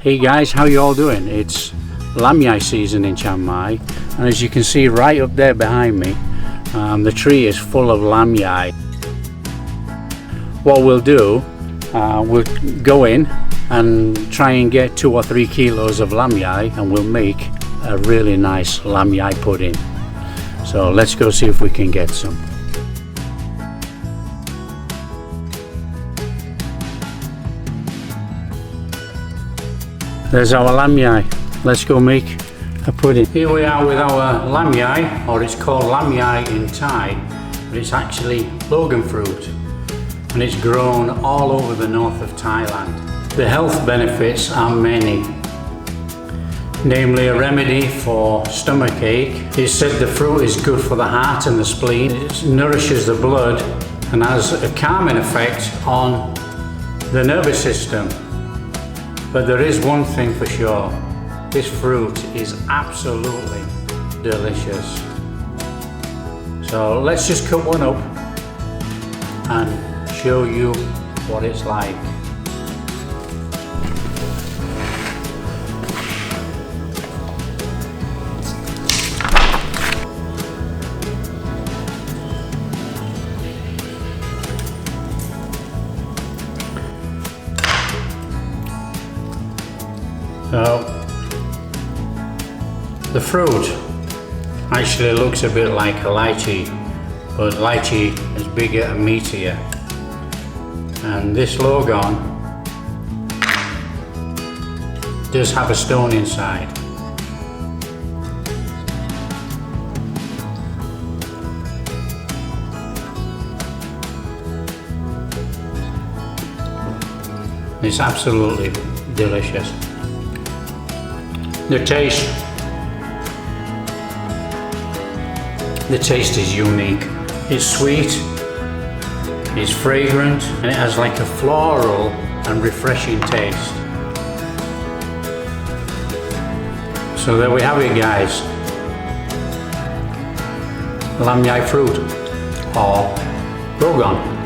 Hey guys, how you all doing? It's Lamyai season in Chiang Mai, and as you can see right up there behind me, the tree is full of Lamyai. What we'll do, we'll go in and try and get 2 or 3 kilos of Lamyai, and we'll make a really nice Lamyai pudding. So let's go see if we can get some. There's our Lamyai. Let's go make a pudding. Here we are with our Lamyai, or it's called Lamyai in Thai, but it's actually Logon fruit, and it's grown all over the north of Thailand. The health benefits are many, namely a remedy for stomach ache. It's said the fruit is good for the heart and the spleen. It nourishes the blood and has a calming effect on the nervous system. But there is one thing for sure, this fruit is absolutely delicious. So let's just cut one up and show you what it's like. So the fruit actually looks a bit like a lychee, but lychee is bigger and meatier. And this Logon does have a stone inside. It's absolutely delicious. The taste is unique. It's sweet, it's fragrant, and it has like a floral and refreshing taste. So there we have it, guys. Lamyai fruit or Logon.